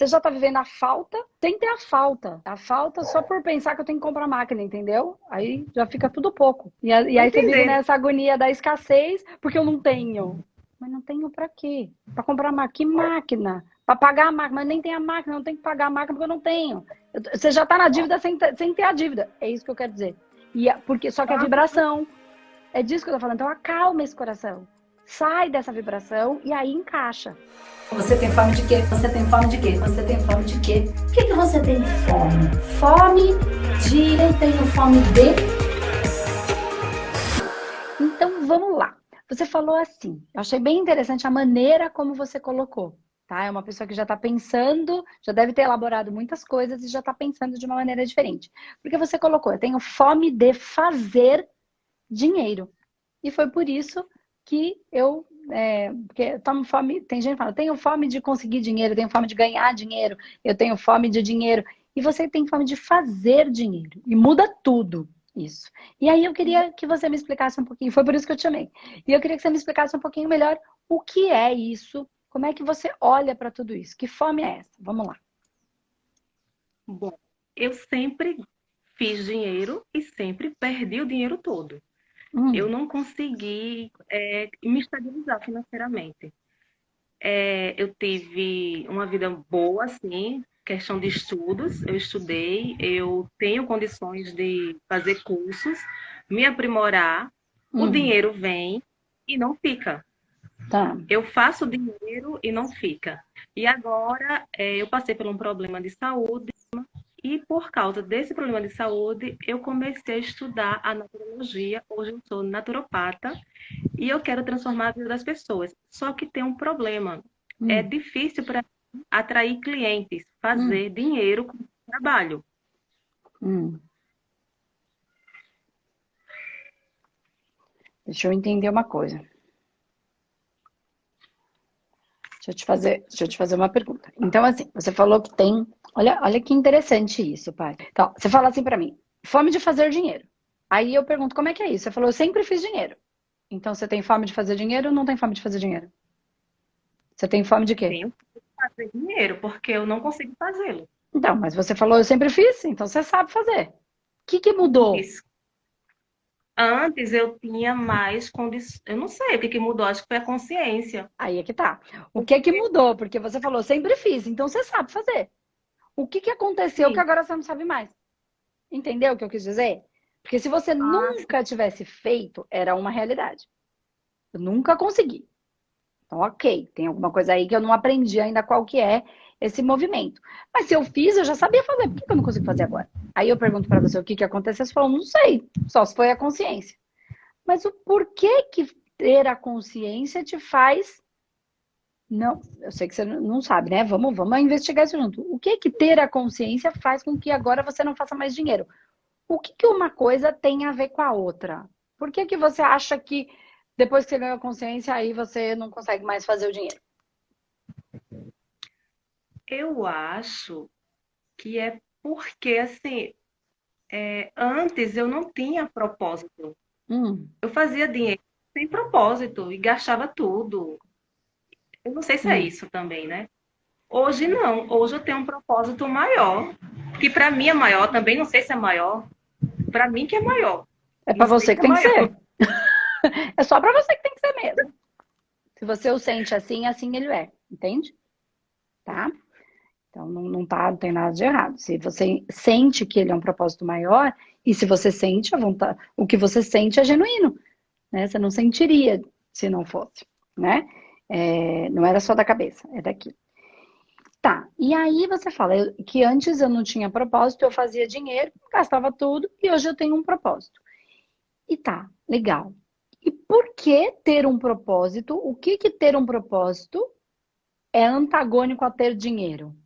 você já tá vivendo a falta sem ter a falta. A falta só por pensar que eu tenho que comprar máquina, entendeu? Aí já fica tudo pouco. E Tô aí você vive entendendo. nessa agonia da escassez, porque eu não tenho. Mas não tenho pra quê? Pra comprar máquina? Que máquina? Pra pagar a máquina? Mas nem tem a máquina, não tem que pagar a máquina porque eu não tenho. Você já tá na dívida sem ter a dívida. É isso que eu quero dizer. Porque, só que a Ah, vibração. É disso que eu tô falando. Então acalma esse coração. Sai dessa vibração e aí encaixa. Você tem fome de quê? Você tem fome de quê? Você tem fome de quê? O que você tem fome? Fome de... Eu tenho fome de... Então vamos lá. Você falou assim. Eu achei bem interessante a maneira como você colocou. Tá? É uma pessoa que já está pensando, já deve ter elaborado muitas coisas e já está pensando de uma maneira diferente. Porque você colocou, eu tenho fome de fazer dinheiro. E foi por isso que porque tomo fome, tem gente que fala, tenho fome de conseguir dinheiro, tenho fome de ganhar dinheiro, eu tenho fome de dinheiro. E você tem fome de fazer dinheiro. E muda tudo isso. E aí eu queria que você me explicasse um pouquinho, foi por isso que eu te chamei. E eu queria que você me explicasse um pouquinho melhor o que é isso, como é que você olha para tudo isso, que fome é essa? Vamos lá. bom, eu sempre fiz dinheiro e sempre perdi o dinheiro todo. Eu Hum, não consegui me estabilizar financeiramente. Eu tive uma vida boa, assim, questão de estudos. Eu estudei, eu tenho condições de fazer cursos, me aprimorar. O hum, dinheiro vem e não fica. tá. Eu faço dinheiro e não fica. E agora eu passei por um problema de saúde. E por causa desse problema de saúde, eu comecei a estudar a naturologia. Hoje eu sou naturopata e eu quero transformar a vida das pessoas. Só que tem um problema. É Hum, difícil para atrair clientes, hum, fazer dinheiro com o trabalho. hum. Deixa eu entender uma coisa. Deixa eu te fazer uma pergunta. Então, assim, você falou que tem. Olha que interessante isso, pai. Então, você fala assim pra mim, fome de fazer dinheiro. Aí eu pergunto, como é que é isso? Você falou, eu sempre fiz dinheiro. Então, você tem fome de fazer dinheiro ou não tem fome de fazer dinheiro? Você tem fome de quê? Tenho que fazer dinheiro, porque eu não consigo fazê-lo. Então, mas você falou, eu sempre fiz, então você sabe fazer. O que que mudou? Isso. Antes eu tinha mais condições. Eu não sei o que mudou, acho que foi a consciência. Aí é que tá. O que que mudou? Porque você falou, sempre fiz, então você sabe fazer. O que que aconteceu que Sim. agora você não sabe mais? Entendeu o que eu quis dizer? Porque se você Ah, nunca tivesse feito, era uma realidade. Eu nunca consegui. Então, ok, tem alguma coisa aí que eu não aprendi ainda qual que é esse movimento. Mas se eu fiz, eu já sabia fazer. Por que que eu não consigo fazer agora? Aí eu pergunto para você o que que aconteceu, você falou, não sei, só se foi a consciência. Mas o porquê que ter a consciência te faz. Não, eu sei que você não sabe, né? Vamos investigar isso junto. O que que ter a consciência faz com que agora você não faça mais dinheiro? O que que uma coisa tem a ver com a outra? Por que que você acha que depois que você ganhou a consciência, aí você não consegue mais fazer o dinheiro? eu acho que é porque, assim, antes eu não tinha propósito. Hum, Eu fazia dinheiro sem propósito e gastava tudo. Eu não sei se é hum. isso também, né? Hoje não. Hoje eu tenho um propósito maior, que para mim é maior, também não sei se é maior. Para mim que é maior. É Não para sei você se que é tem que maior. ser. É só para você que tem que ser mesmo. Se você o sente assim, assim ele é. Entende? Tá? Então não tem nada de errado. Se você sente que ele é um propósito maior, e se você sente a vontade, o que você sente é genuíno, né? Você não sentiria se não fosse, né? Não era só da cabeça, é daqui. Tá, e aí você fala que antes eu não tinha propósito, eu fazia dinheiro, gastava tudo, e hoje eu tenho um propósito. E tá, legal. E por que ter um propósito? O que que ter um propósito é antagônico a ter dinheiro?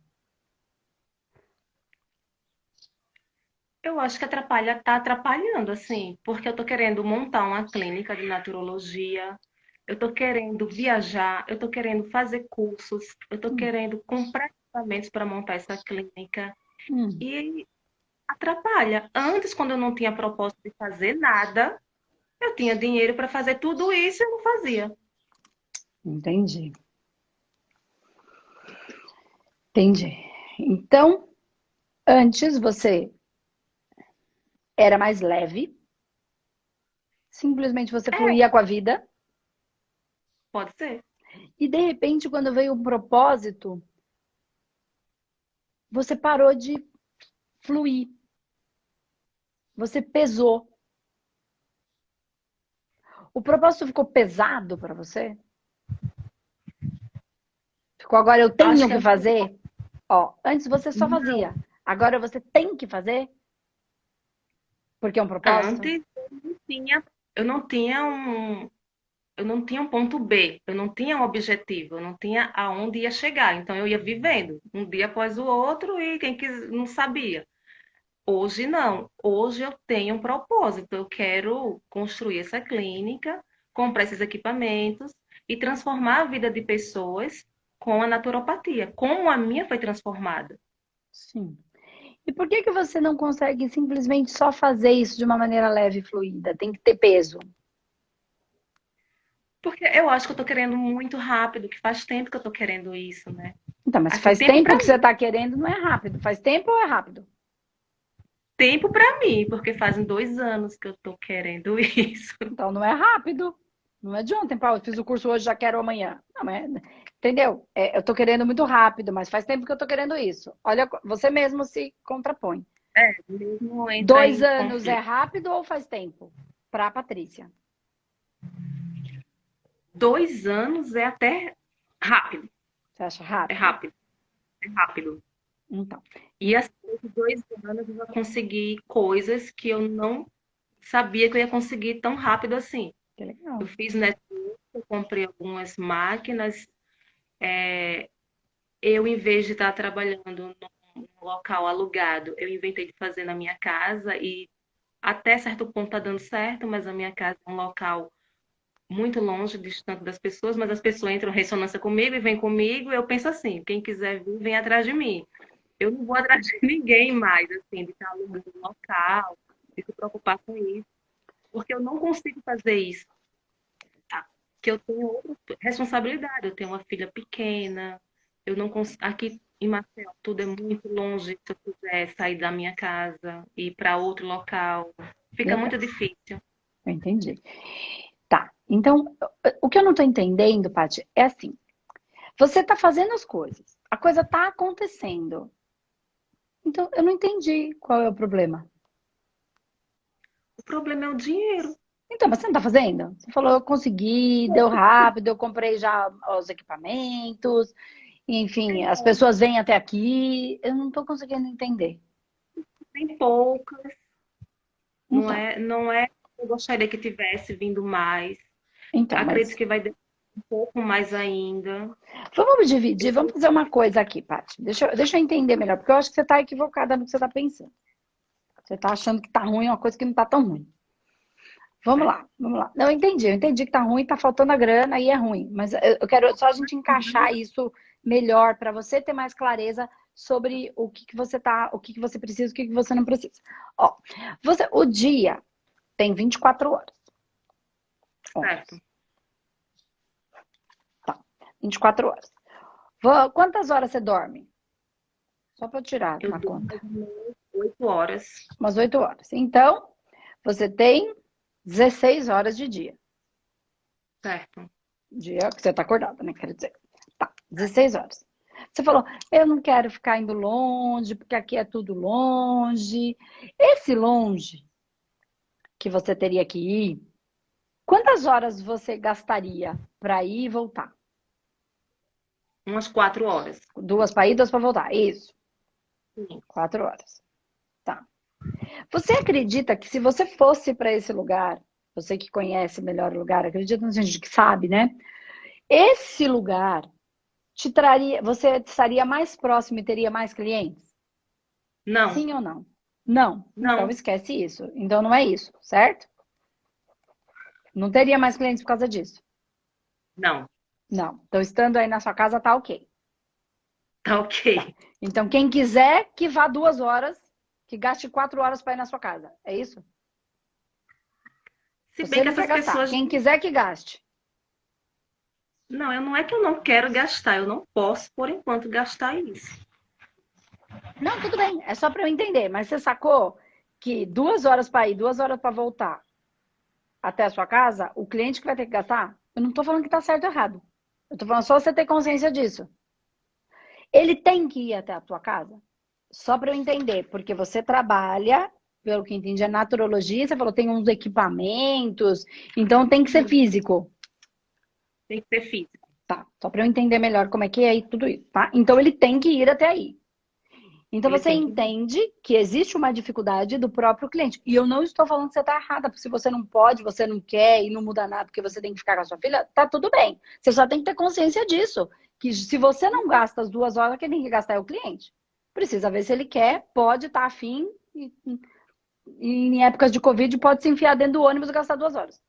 Eu acho que atrapalha, tá atrapalhando, assim, porque eu tô querendo montar uma clínica de naturologia, eu tô querendo viajar, eu tô querendo fazer cursos, eu tô Hum, querendo comprar equipamentos para montar essa clínica. hum, E atrapalha. Antes, quando eu não tinha propósito de fazer nada, eu tinha dinheiro para fazer tudo isso e eu não fazia. entendi, entendi. Então, antes você era mais leve, simplesmente você fluía com a vida, Pode ser. e de repente, quando veio um propósito, você parou de fluir. Você pesou. O propósito ficou pesado para você? Ficou agora eu tenho Acho que que fazer? Ó, antes você só fazia. Agora você tem que fazer? Porque é um propósito? antes eu não tinha um, eu não tinha um ponto B, eu não tinha um objetivo, eu não tinha aonde ia chegar. Então eu ia vivendo um dia após o outro e quem quis não sabia. Hoje não. Hoje eu tenho um propósito. Eu quero construir essa clínica, comprar esses equipamentos e transformar a vida de pessoas com a naturopatia, como a minha foi transformada. Sim. E por que que você não consegue simplesmente só fazer isso de uma maneira leve e fluida? Tem que ter peso. Porque eu acho que eu tô querendo muito rápido, que faz tempo que eu tô querendo isso, né? Então, mas Assim, faz tempo que você está querendo, não é rápido. Faz tempo ou é rápido? tempo para mim, porque fazem 2 anos que eu tô querendo isso. Então, não é rápido. Não é de ontem, Paulo. Fiz o curso hoje, já quero amanhã. Não, é, entendeu? Eu tô querendo muito rápido, mas faz tempo que eu tô querendo isso. Olha, você mesmo se contrapõe. Mesmo entra 2 anos é conflito. rápido ou faz tempo? Para a Patrícia. 2 anos é até rápido. Você acha É rápido? rápido. É rápido. Então, E assim, nesses 2 anos eu já consegui coisas que eu não sabia que eu ia conseguir tão rápido assim. que Eu legal. fiz network, eu comprei algumas máquinas. Eu, em vez de estar trabalhando num local alugado, eu inventei de fazer na minha casa e até certo ponto está dando certo, mas a minha casa é um local muito longe, distante das pessoas, mas as pessoas entram em ressonância comigo e vêm comigo. Eu penso assim: quem quiser vir, vem atrás de mim. Eu não vou atrás de ninguém mais, assim, de estar alugando um local, de se preocupar com isso, porque eu não consigo fazer isso, tá? Porque eu tenho outra responsabilidade, eu tenho uma filha pequena, eu não consigo, aqui em Maceió tudo é muito longe, se eu quiser sair da minha casa e ir para outro local, fica Legal. muito difícil. Eu entendi. Tá. Então, o que eu não tô entendendo, Paty, é assim. Você tá fazendo as coisas. A coisa tá acontecendo. Então, eu não entendi qual é o problema. O problema é o dinheiro. Então, mas você não tá fazendo? Você falou, eu consegui, deu rápido, eu comprei já os equipamentos, enfim, as pessoas vêm até aqui. Eu não tô conseguindo entender. Tem poucas, Então, não é, eu gostaria que tivesse vindo mais. Acredito mas que vai demorar um pouco mais ainda. vamos dividir, vamos fazer uma coisa aqui, Paty. Deixa eu entender melhor, porque eu acho que você está equivocada no que você está pensando. Você está achando que está ruim uma coisa que não está tão ruim. Vamos lá, vamos lá. Não, eu entendi que está ruim, está faltando a grana e é ruim. Mas eu quero só a gente encaixar isso melhor para você ter mais clareza sobre o que que você tá, o que que você precisa, o que que você não precisa. Ó, o dia tem 24 horas. Certo. Tá, 24 horas. Quantas horas você dorme? Só para eu tirar Eu uma durmo conta. mais ou menos 8 horas. Umas 8 horas. Então, você tem 16 horas de dia. Certo. Dia que você está acordada, né? Quero dizer. Tá, 16 horas. Você falou, eu não quero ficar indo longe, porque aqui é tudo longe. Esse longe que você teria que ir, quantas horas você gastaria para ir e voltar? Umas 4 horas. 2 para ir, 2 para voltar. Isso. Sim. 4 horas. Tá. Você acredita que se você fosse para esse lugar, você que conhece melhor o lugar, acredita na gente que sabe, né? Esse lugar te traria, você estaria mais próximo e teria mais clientes? Não, Sim ou não? Não. Então não, esquece isso. Então não é isso, certo? Não teria mais clientes por causa disso. não. Não. Então estando aí na sua casa tá ok. Tá ok. Tá. Então quem quiser que vá 2 horas, que gaste 4 horas para ir na sua casa. É isso? Se Você bem que não quer essas gastar. pessoas. Quem quiser que gaste. Não, não é que eu não quero gastar, eu não posso, por enquanto, gastar isso. Não, tudo bem, é só para eu entender. Mas você sacou que 2 horas para ir, 2 horas para voltar até a sua casa, o cliente que vai ter que gastar? Eu não tô falando que tá certo ou errado. Eu tô falando só você ter consciência disso. Ele tem que ir até a tua casa? Só para eu entender, porque você trabalha, pelo que entendi, é naturologia, você falou tem uns equipamentos, então tem que ser físico. Tem que ser físico. Tá, só para eu entender melhor como é que é e tudo isso, tá? Então ele tem que ir até aí. Então Ele você tem que... entende que existe uma dificuldade do próprio cliente. E eu não estou falando que você está errada, porque se você não pode, você não quer e não muda nada porque você tem que ficar com a sua filha, tá tudo bem. Você só tem que ter consciência disso. Que se você não gasta as 2 horas, quem tem que gastar é o cliente. Precisa ver se ele quer, pode estar afim e em épocas de Covid pode se enfiar dentro do ônibus e gastar 2 horas.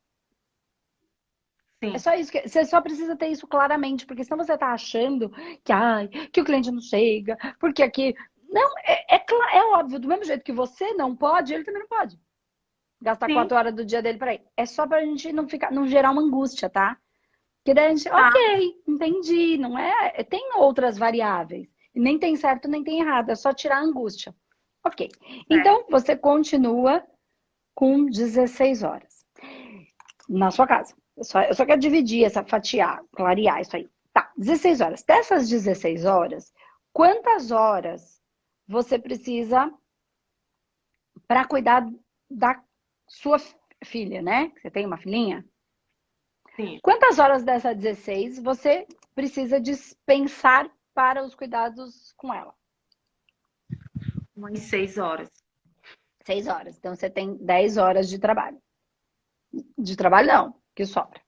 Sim. É só isso, você só precisa ter isso claramente, porque senão você tá achando que, ai, que o cliente não chega, porque aqui... Não, é óbvio, do mesmo jeito que você não pode, ele também não pode. Gastar Sim. 4 horas do dia dele pra ir. É só pra gente não gerar uma angústia, tá? Porque daí a gente, Tá. ok, entendi, não é... Tem outras variáveis. E nem tem certo, nem tem errado, é só tirar a angústia. Ok. Então, você continua com 16 horas na sua casa. Eu só quero dividir essa, fatiar, clarear isso aí. Tá, 16 horas. Dessas 16 horas, quantas horas você precisa para cuidar da sua filha, né? Você tem uma filhinha? Sim. Quantas horas dessas 16 você precisa dispensar para os cuidados com ela? Umas 6 horas. 6 horas. Então você tem 10 horas de trabalho. De trabalho não, que sobra.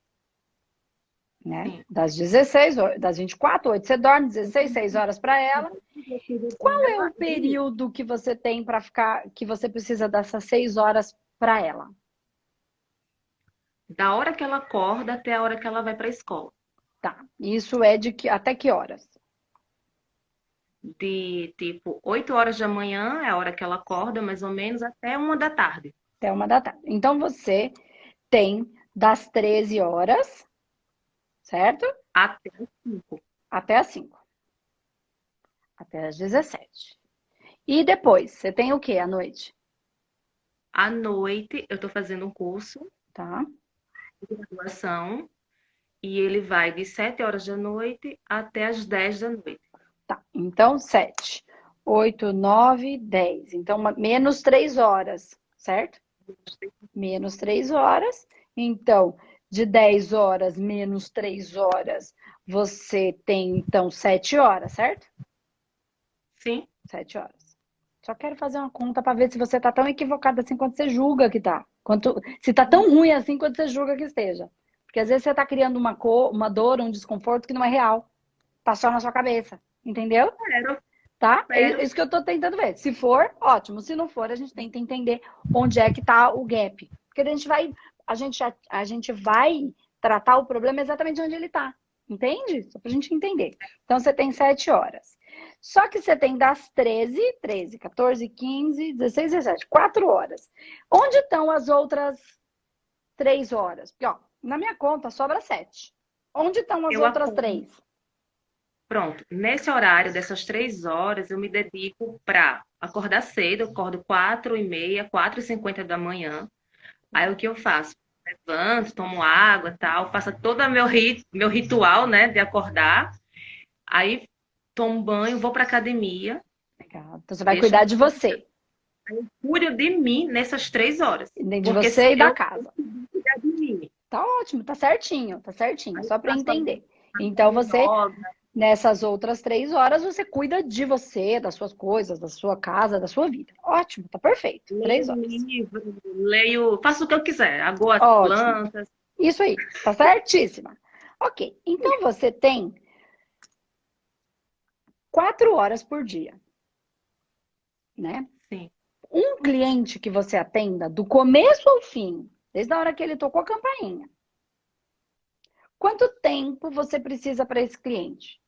Né? Sim. Das 16, das 24, 8 você dorme, 16, 6 horas para ela. Qual é o período que você tem para ficar, que você precisa dessas 6 horas para ela? Da hora que ela acorda até a hora que ela vai para a escola. Tá. Isso é até que horas? De tipo 8 horas da manhã é a hora que ela acorda, mais ou menos, até 1 da tarde. Até 1 da tarde. Então você tem das 13 horas, certo? Até as 5. Até as 5. Até as 17. E depois, você tem o que à noite? À noite, eu estou fazendo um curso Tá. de graduação e ele vai de 7 horas da noite até as 10 da noite. Tá. Então, 7, 8, 9, 10. Então, menos 3 horas, certo? Menos 3 horas. Então, de 10 horas menos 3 horas, você tem, então, 7 horas, certo? Sim. 7 horas. Só quero fazer uma conta para ver se você tá tão equivocada assim quanto você julga que tá. Se tá tão ruim assim quanto você julga que esteja. Porque às vezes você tá criando uma dor, um desconforto que não é real. Tá só na sua cabeça. Entendeu? Espero. Tá? É isso que eu tô tentando ver. Se for, ótimo. Se não for, a gente tenta entender onde é que tá o gap. Porque a gente vai tratar o problema exatamente onde ele tá. Entende? Só pra gente entender. Então, você tem 7 horas. Só que você tem das 13, 14, 15, 16, 17, 4 horas. Onde estão as outras 3 horas? Porque, ó, na minha conta sobra 7. Onde estão as outras 3? Pronto. Nesse horário dessas 3 horas, eu me dedico para acordar cedo. Eu acordo 4h30, 4h50 da manhã. Aí o que eu faço? Levanto, tomo água, tal, faço todo o meu ritual, né, de acordar. Aí tomo banho, vou para academia. Legal. Então você vai cuidar de você. Eu cuido de mim nessas 3 horas. De você e da casa. Cuidar de mim. Tá ótimo, tá certinho, só para entender. Então você, nessas outras 3 horas, você cuida de você, das suas coisas, da sua casa, da sua vida. Ótimo, tá perfeito. 3 horas. Leio, faço o que eu quiser, aguo as plantas. Isso aí, tá certíssima. Ok, então você tem 4 horas por dia, né? Sim. Um cliente que você atenda do começo ao fim, desde a hora que ele tocou a campainha. Quanto tempo você precisa para esse cliente?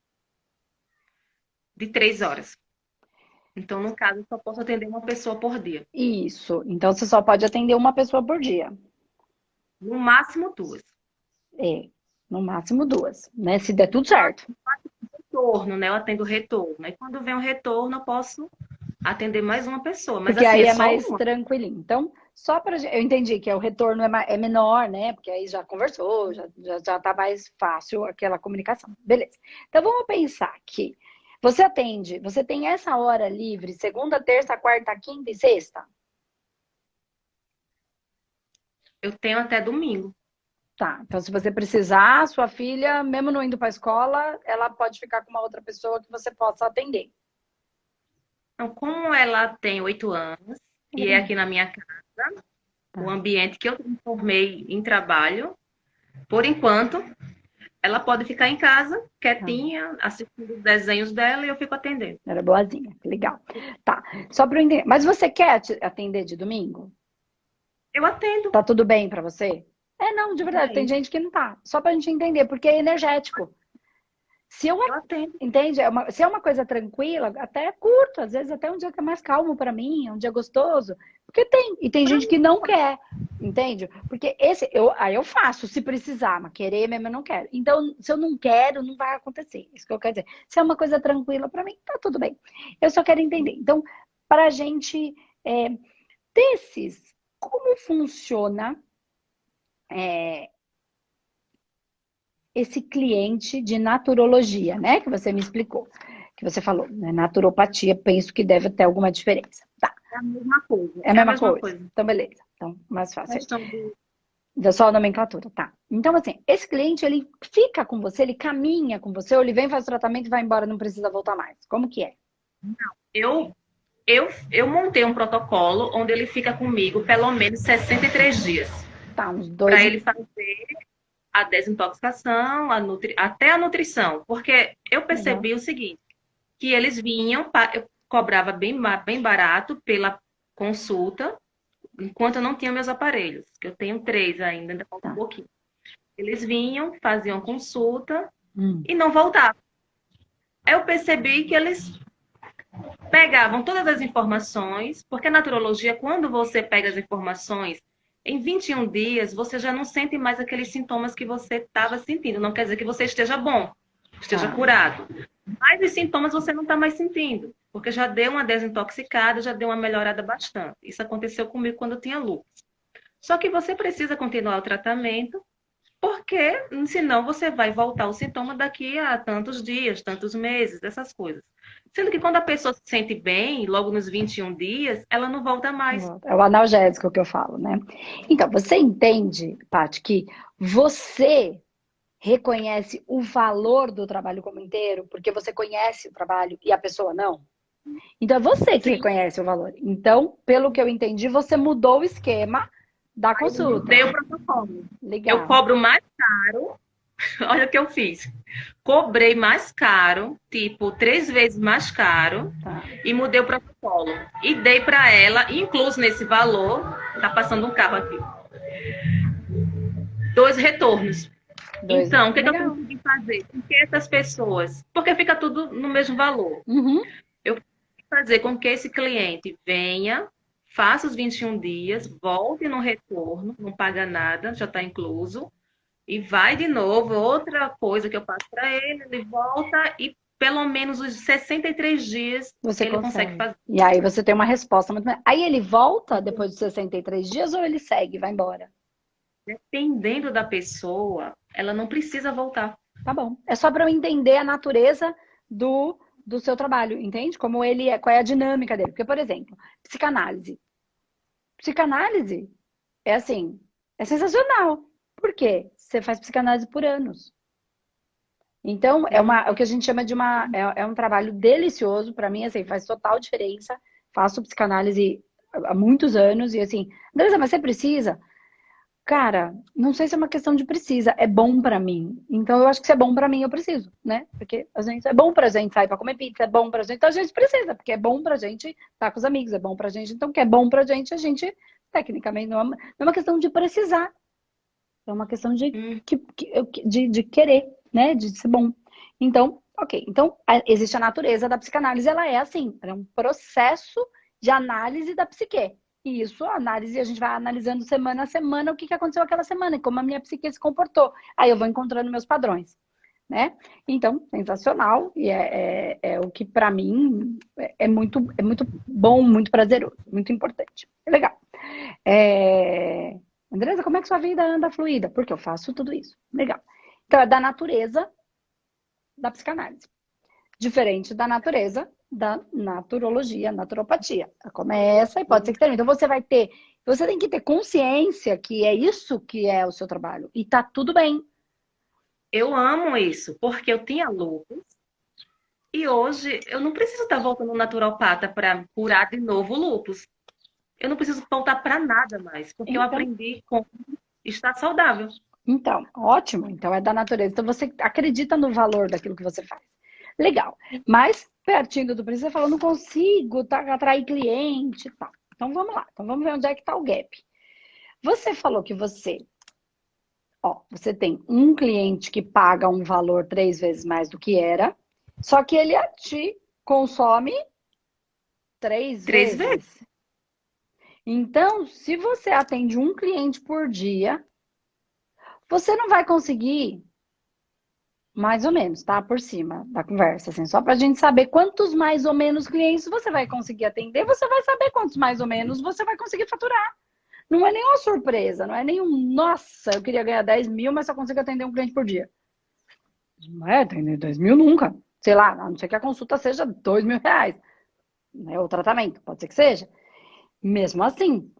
De 3 horas. Então, no caso, eu só posso atender uma pessoa por dia. Isso. Então, você só pode atender uma pessoa por dia. No máximo 2. No máximo 2, né? Se der tudo certo. Retorno, né? Eu atendo retorno. Aí, quando vem o retorno, eu posso atender mais uma pessoa. Mas Porque assim, aí é é só mais uma. tranquilinho. Então, só para eu entendi que o retorno é menor, né? Porque aí já conversou, já tá mais fácil aquela comunicação. Beleza. Então vamos pensar que você atende, você tem essa hora livre segunda, terça, quarta, quinta e sexta? Eu tenho até domingo. Tá. Então, se você precisar, sua filha, mesmo não indo para a escola, ela pode ficar com uma outra pessoa que você possa atender. Então, como ela tem 8 anos e é aqui na minha casa, o Tá. ambiente que eu transformei em trabalho, por enquanto, ela pode ficar em casa, quietinha, assistindo os desenhos dela e eu fico atendendo. Era boazinha, legal. Tá. Só para eu entender. Mas você quer atender de domingo? Eu atendo. Tá tudo bem pra você? É, não, de verdade, tem Bem, gente que não tá. Só pra gente entender, porque é energético. Se eu, eu atendo. entende? Se é uma coisa tranquila, até é curto, às vezes até um dia que é mais calmo pra mim, é um dia gostoso. Porque tem, e tem gente que não quer, entende? Porque aí eu faço, se precisar, mas querer mesmo eu não quero. Então, se eu não quero, não vai acontecer. Isso que eu quero dizer. Se é uma coisa tranquila pra mim, tá tudo bem. Eu só quero entender. Então, pra gente desses, como funciona esse cliente de naturologia, né? Que você me explicou, que você falou, né? Naturopatia, penso que deve ter alguma diferença. Tá, É a mesma coisa. é a mesma coisa. Então, beleza. Então, mais fácil. Questão de... Da só a nomenclatura, tá. Então, assim, esse cliente, ele fica com você, ele caminha com você, ou ele vem, faz o tratamento e vai embora, não precisa voltar mais. Como que é? Eu, eu montei um protocolo onde ele fica comigo pelo menos 63 dias. Tá, uns Para 2... ele fazer a desintoxicação, até a nutrição. Porque eu percebi o seguinte, que eles vinham, eu cobrava bem barato pela consulta, enquanto eu não tinha meus aparelhos, que eu tenho 3 ainda falta um pouquinho. Eles vinham, faziam consulta e não voltavam. Aí eu percebi que eles pegavam todas as informações, porque a naturologia, quando você pega as informações, em 21 dias, você já não sente mais aqueles sintomas que você estava sentindo. Não quer dizer que você esteja bom, esteja curado. Mas os sintomas você não está mais sentindo, porque já deu uma desintoxicada, já deu uma melhorada bastante. Isso aconteceu comigo quando eu tinha lúpus. Só que você precisa continuar o tratamento, porque senão você vai voltar ao sintoma daqui a tantos dias, tantos meses, essas coisas. Sendo que quando a pessoa se sente bem, logo nos 21 dias, ela não volta mais. É o analgésico que eu falo, né? Então, você entende, Paty, que você reconhece o valor do trabalho como inteiro, porque você conhece o trabalho e a pessoa não? Então, é você que reconhece o valor. Então, pelo que eu entendi, você mudou o esquema da consulta. Mudei o protocolo. Legal. Eu cobro mais caro. Olha o que eu fiz. Cobrei mais caro, tipo 3 vezes mais caro, e mudei o protocolo. E dei para ela, incluso nesse valor, tá passando um carro aqui, 2 retornos. Então, o que eu consegui fazer? Porque essas pessoas, porque fica tudo no mesmo valor. Eu consegui fazer com que esse cliente venha, faça os 21 dias, volte no retorno, não paga nada, já está incluso. E vai de novo, outra coisa que eu passo para ele, ele volta e pelo menos os 63 dias ele consegue fazer. E aí você tem uma resposta muito... Aí ele volta depois dos 63 dias ou ele segue, vai embora? Dependendo da pessoa, ela não precisa voltar. Tá bom. É só para eu entender a natureza do seu trabalho, entende? Como ele é, qual é a dinâmica dele. Porque, por exemplo, psicanálise. Psicanálise é assim, é sensacional. Por quê? Você faz psicanálise por anos. Então, é o que a gente chama de um trabalho delicioso. Para mim, assim, faz total diferença. Faço psicanálise há muitos anos e assim, Andressa, mas você precisa? Cara, não sei se é uma questão de precisa, é bom pra mim. Então, eu acho que se é bom pra mim, eu preciso, né? Porque é bom pra gente sair pra comer pizza, é bom pra gente, então a gente precisa, porque é bom pra gente estar com os amigos, é bom pra gente, então o que é bom pra gente, a gente, tecnicamente, não é uma questão de precisar. É uma questão de querer, né? De ser bom. Então, ok. Então, existe a natureza da psicanálise, ela é assim, é um processo de análise da psique. E isso, a análise, a gente vai analisando semana a semana o que aconteceu aquela semana e como a minha psique se comportou. Aí eu vou encontrando meus padrões. né? Então, sensacional, e é o que para mim é muito bom, muito prazeroso, muito importante. É legal. Andresa, como é que sua vida anda fluida? Porque eu faço tudo isso. Legal. Então, é da natureza da psicanálise. Diferente da natureza da naturologia, naturopatia. Começa e pode ser que termine. Então, você tem que ter consciência que é isso que é o seu trabalho. E tá tudo bem. Eu amo isso, porque eu tinha lúpus e hoje eu não preciso estar voltando ao naturopata para curar de novo o lúpus. Eu não preciso voltar para nada mais, porque eu aprendi como estar saudável. Então, ótimo. Então, é da natureza. Então, você acredita no valor daquilo que você faz. Legal. Mas, pertinho do preço, você falou, não consigo atrair cliente e tal. Então, vamos lá. Então, vamos ver onde é que está o gap. Você falou que você tem um cliente que paga um valor 3 vezes mais do que era, só que ele te consome 3 vezes. Então, se você atende um cliente por dia, você não vai conseguir, mais ou menos, tá? Por cima da conversa, assim, só pra gente saber quantos mais ou menos clientes você vai conseguir atender, você vai saber quantos mais ou menos você vai conseguir faturar. Não é nenhuma surpresa, não é nenhum, nossa, eu queria ganhar 10 mil, mas só consigo atender um cliente por dia. Não é atender 10 mil nunca. Sei lá, a não ser que a consulta seja 2 mil reais. Né? O tratamento, pode ser que seja. Mesmo assim,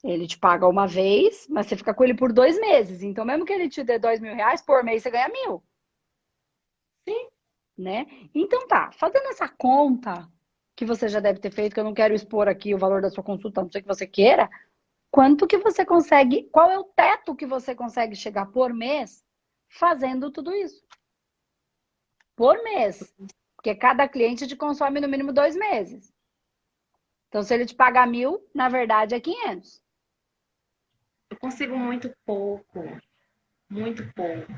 ele te paga uma vez, mas você fica com ele por 2 meses. Então, mesmo que ele te dê 2 mil reais, por mês você ganha 1.000. Sim. Né? Então tá, fazendo essa conta que você já deve ter feito, que eu não quero expor aqui o valor da sua consulta, a não ser que você queira, quanto que você consegue, qual é o teto que você consegue chegar por mês fazendo tudo isso? Por mês. Porque cada cliente te consome no mínimo 2 meses. Então, se ele te pagar 1.000, na verdade é 500. Eu consigo muito pouco. Muito pouco.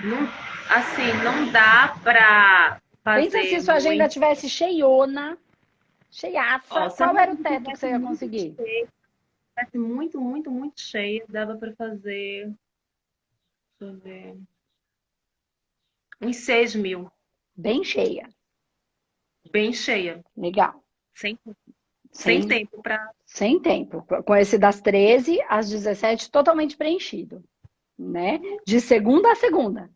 Não, assim, não dá pra fazer. Pensa se sua agenda tivesse cheiona, cheiaça, qual era o teto que você ia conseguir? Muito, muito, muito cheia, dava para fazer, deixa eu ver, uns 6 mil. Bem cheia. Bem cheia. Legal. Sem tempo para... Sem tempo. Com esse das 13 às 17, totalmente preenchido. Né? De segunda a segunda.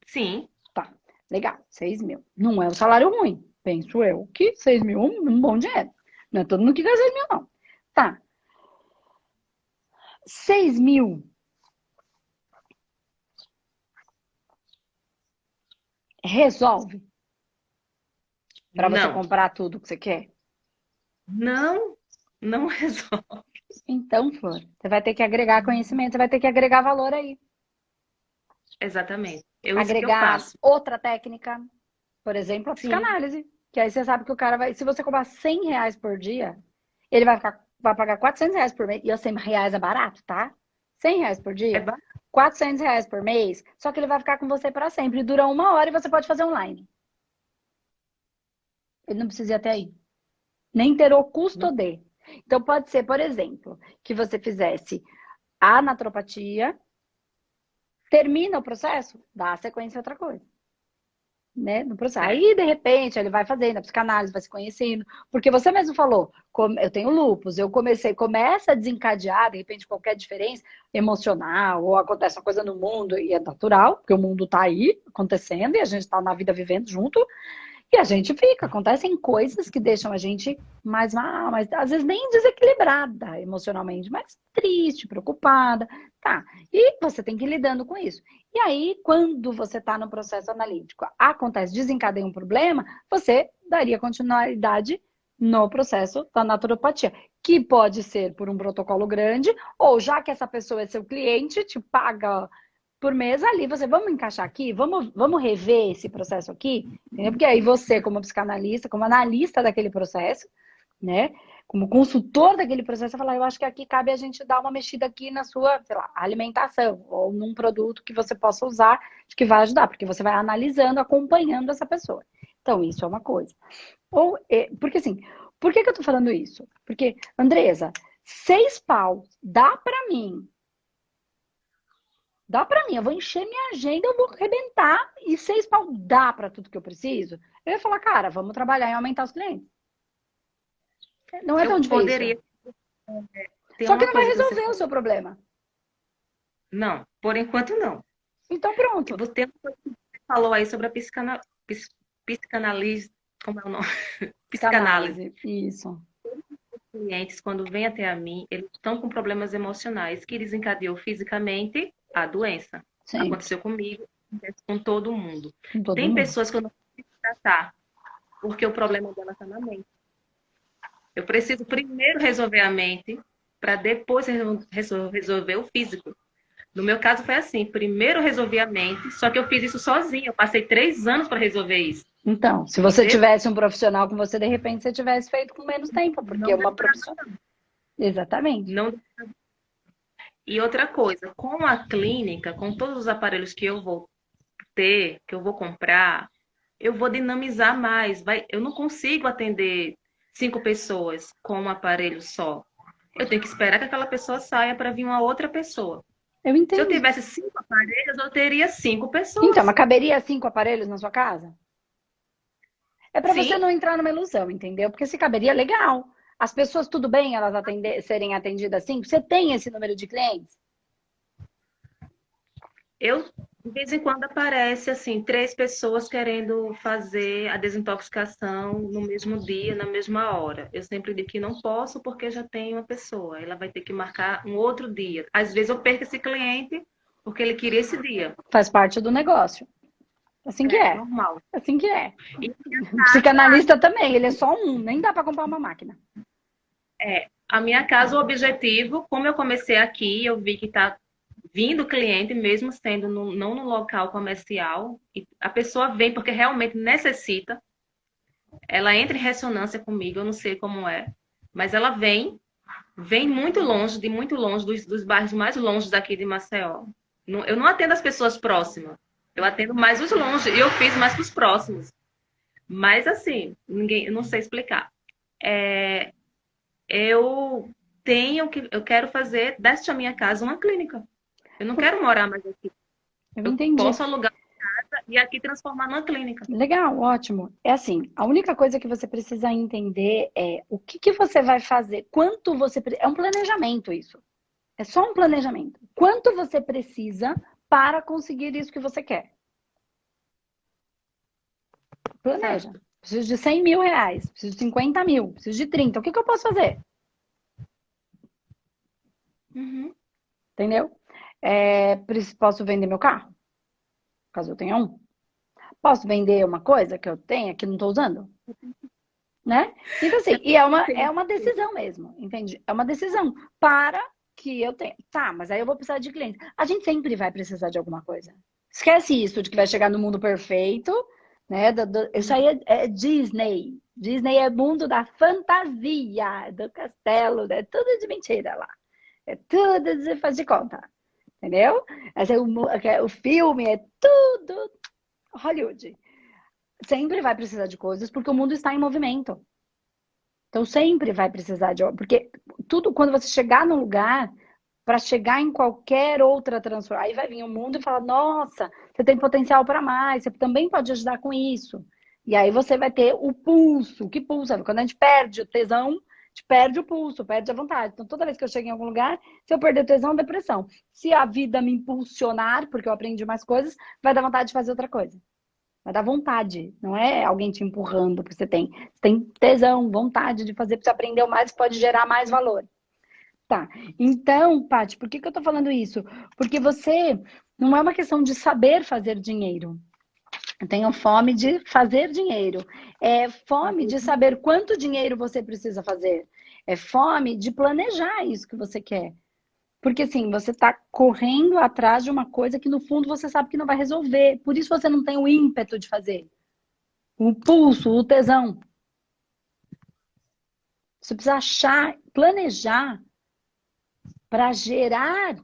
Sim. Tá, legal. 6 mil. Não é um salário ruim. Penso eu que 6 mil é um bom dinheiro. Não é todo mundo que ganha 6 mil, não. Tá. 6 mil. Resolve? Para você comprar tudo que você quer? Não resolve. Então, Flor, você vai ter que agregar conhecimento, você vai ter que agregar valor aí. Exatamente. Agregar outra técnica, por exemplo, a psicanálise. Que aí você sabe que o cara vai... Se você cobrar 100 reais por dia, ele vai pagar 400 reais por mês. E 100 reais é barato, tá? 100 reais por dia, 400 reais por mês. Só que ele vai ficar com você para sempre. Dura 1 hora e você pode fazer online. Ele não precisa ir até aí. Nem ter o custo de. Então, pode ser, por exemplo, que você fizesse a naturopatia, termina o processo, dá a sequência a outra coisa. Né? No processo. Aí, de repente, ele vai fazendo a psicanálise, vai se conhecendo. Porque você mesmo falou, eu tenho lúpus, começa a desencadear, de repente, qualquer diferença emocional, ou acontece uma coisa no mundo, e é natural, porque o mundo tá aí, acontecendo, e a gente tá na vida vivendo junto. E a gente acontecem coisas que deixam a gente mais mal, mas às vezes nem desequilibrada emocionalmente, mas triste, preocupada, tá? E você tem que ir lidando com isso. E aí, quando você está no processo analítico, desencadeia um problema, você daria continuidade no processo da naturopatia, que pode ser por um protocolo grande, ou já que essa pessoa é seu cliente, te paga por mês ali, vamos encaixar aqui, vamos rever esse processo aqui, entendeu? Porque aí você, como psicanalista, como analista daquele processo, né, como consultor daquele processo, você fala, eu acho que aqui cabe a gente dar uma mexida aqui na sua, sei lá, alimentação, ou num produto que você possa usar, que vai ajudar, porque você vai analisando, acompanhando essa pessoa. Então, isso é uma coisa. Porque assim, por que eu tô falando isso? Porque, Andresa, 6 pau dá pra mim Dá pra mim, eu vou encher minha agenda, eu vou arrebentar e 6 pau dá pra tudo que eu preciso. Eu ia falar, cara, vamos trabalhar em aumentar os clientes. Não é tão Eu difícil. poderia ter Só que uma não vai coisa que você resolver o falou. seu problema. Não, por enquanto não. Então pronto. Tem uma coisa que você falou aí sobre a psicanálise, como é o nome? Psicanálise. Isso. Os clientes, quando vêm até a mim, eles estão com problemas emocionais que desencadeou fisicamente a doença. Sim, Aconteceu comigo, acontece com todo mundo. com todo Tem mundo. pessoas que eu não consigo tratar, porque o problema dela está na mente. Eu preciso primeiro resolver a mente, para depois resolver o físico. No meu caso foi assim, primeiro eu resolvi a mente, só que eu fiz isso sozinha, eu passei 3 anos para resolver isso. Então, se você Entendeu? tivesse um profissional com você, de repente você tivesse feito com menos tempo, porque Não uma profissional. Exatamente. Não. E outra coisa, com a clínica, com todos os aparelhos que eu vou ter, que eu vou comprar, eu vou dinamizar mais. Eu não consigo atender 5 pessoas com um aparelho só. Eu tenho que esperar que aquela pessoa saia para vir uma outra pessoa. Eu Se entendo. eu tivesse 5 aparelhos, eu teria 5 pessoas. Então, mas caberia 5 aparelhos na sua casa? É para Sim. você não entrar numa ilusão, entendeu? Porque se caberia, legal. As pessoas, tudo bem elas serem atendidas assim? Você tem esse número de clientes? De vez em quando aparece assim 3 pessoas querendo fazer a desintoxicação no mesmo dia, na mesma hora. Eu sempre digo que não posso porque já tem uma pessoa. Ela vai ter que marcar um outro dia. Às vezes eu perco esse cliente porque ele queria esse dia. Faz parte do negócio. Assim que é. Normal. Assim que é. E O psicanalista também, ele é só um, nem dá para comprar uma máquina. a minha casa, o objetivo, como eu comecei aqui, eu vi que está vindo cliente, mesmo sendo não no local comercial, e a pessoa vem porque realmente necessita, ela entra em ressonância comigo, eu não sei como é, mas ela vem muito longe, de muito longe, dos bairros mais longe daqui de Maceió. Eu não atendo as pessoas próximas, eu atendo mais os longe, e eu fiz mais para os próximos. Mas assim, eu não sei explicar. Eu quero fazer desta minha casa uma clínica. Eu não quero morar mais aqui. Eu Eu entendi. posso alugar uma casa e aqui transformar numa clínica. Legal, ótimo. É assim, a única coisa que você precisa entender é o que você vai fazer, quanto você... É um planejamento isso. É só um planejamento. Quanto você precisa para conseguir isso que você quer? Planeja. Certo. Preciso de 100 mil reais, preciso de 50 mil, preciso de 30. O que eu posso fazer? Uhum. Entendeu? Posso vender meu carro? Caso eu tenha um. Posso vender uma coisa que eu tenha que não estou usando? Né? Então, assim, e é uma decisão mesmo, entende? É uma decisão para que eu tenha. Tá, mas aí eu vou precisar de cliente. A gente sempre vai precisar de alguma coisa. Esquece isso de que vai chegar no mundo perfeito, né? Isso aí é Disney. Disney é mundo da fantasia, do castelo, é tudo de mentira lá. É tudo de faz de conta. Entendeu? O filme é tudo Hollywood. Sempre vai precisar de coisas porque o mundo está em movimento. Então sempre vai precisar de... Porque tudo, quando você chegar num lugar, para chegar em qualquer outra transformação, aí vai vir o mundo e falar, nossa, você tem potencial para mais, você também pode ajudar com isso. E aí você vai ter o pulso. Que pulso? Quando a gente perde o tesão, a gente perde o pulso, perde a vontade. Então toda vez que eu chego em algum lugar, se eu perder o tesão, depressão. Se a vida me impulsionar, porque eu aprendi mais coisas, vai dar vontade de fazer outra coisa. Vai dar vontade, não é alguém te empurrando, porque você tem tesão, vontade de fazer, porque você aprendeu mais, pode gerar mais valor. Tá, então, Paty, por que eu tô falando isso? Porque você, não é uma questão de saber fazer dinheiro. Eu tenho fome de fazer dinheiro. É fome de saber quanto dinheiro você precisa fazer. É fome de planejar isso que você quer. Porque assim, você está correndo atrás de uma coisa que no fundo você sabe que não vai resolver. Por isso você não tem o ímpeto de fazer. O pulso, o tesão. Você precisa achar, planejar para gerar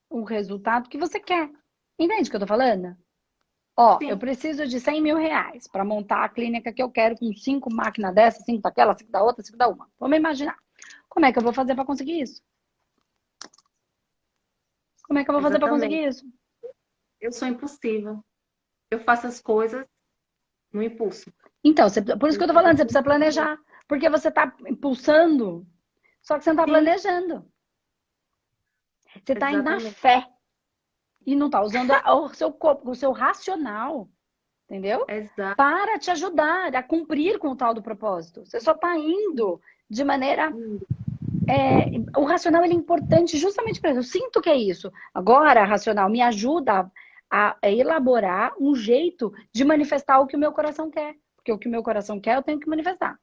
o resultado que você quer. Entende o que eu tô falando? Ó, Sim. Eu preciso de 100 mil reais para montar a clínica que eu quero com 5 máquinas dessas, 5 daquela, 5 da outra, 5 da uma. Vamos imaginar. Como é que eu vou fazer para conseguir isso? Como é que eu vou fazer para conseguir isso? Eu sou impulsiva. Eu faço as coisas no impulso. Então, por isso que eu tô falando, você precisa planejar. Porque você tá impulsando, só que você não tá Sim, planejando. Você tá indo na exatamente. fé e não tá usando o seu corpo, o seu racional, entendeu? Exato. Para te ajudar a cumprir com o tal do propósito. Você só tá indo de maneira... o racional ele é importante justamente para isso. Eu sinto que é isso. Agora, racional me ajuda a elaborar um jeito de manifestar o que o meu coração quer. Porque o que o meu coração quer, eu tenho que manifestar.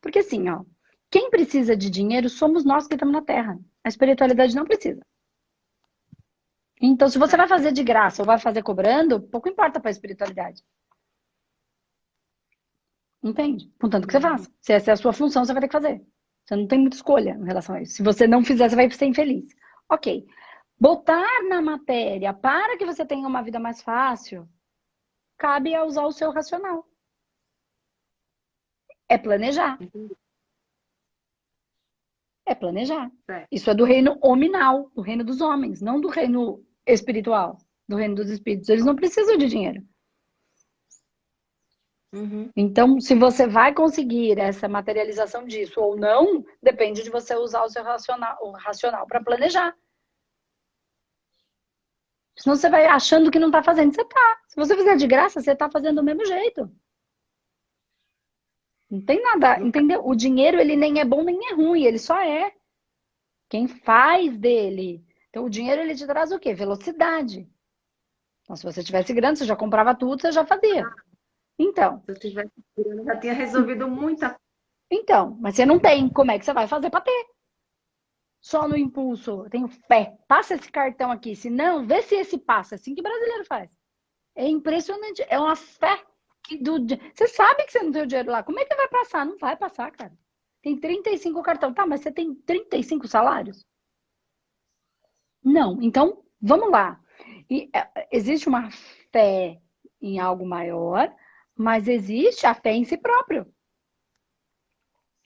Porque assim, ó, quem precisa de dinheiro somos nós que estamos na Terra. A espiritualidade não precisa. Então, se você vai fazer de graça ou vai fazer cobrando, pouco importa para a espiritualidade. Entende? Contanto que você faça. Se essa é a sua função, você vai ter que fazer. Você não tem muita escolha em relação a isso. Se você não fizer, você vai ser infeliz. Ok. Botar na matéria para que você tenha uma vida mais fácil, cabe a usar o seu racional. É planejar. É planejar. Isso é do reino hominal, do reino dos homens, não do reino espiritual, do reino dos espíritos. Eles não precisam de dinheiro. Então, se você vai conseguir essa materialização disso ou não, depende de você usar o seu racional para planejar. Senão você vai achando que não está fazendo. Você tá. Se você fizer de graça, você está fazendo do mesmo jeito. Não tem nada, entendeu? O dinheiro, ele nem é bom nem é ruim, ele só é. Quem faz dele. Então, o dinheiro, ele te traz o quê? Velocidade. Então, se você tivesse grana, você já comprava tudo, você já fazia. Então. Se eu tivesse grana, eu já tinha resolvido muita coisa. Então, mas você não tem. Como é que você vai fazer para ter? Só no impulso. Eu tenho fé. Passa esse cartão aqui. Se não, vê se esse passa. É assim que o brasileiro faz. É impressionante. É uma fé. Você sabe que você não tem o dinheiro lá. Como é que vai passar? Não vai passar, cara. Tem 35 cartões. Tá, mas você tem 35 salários? Não. Então, vamos lá. Existe uma fé em algo maior, mas existe a fé em si próprio.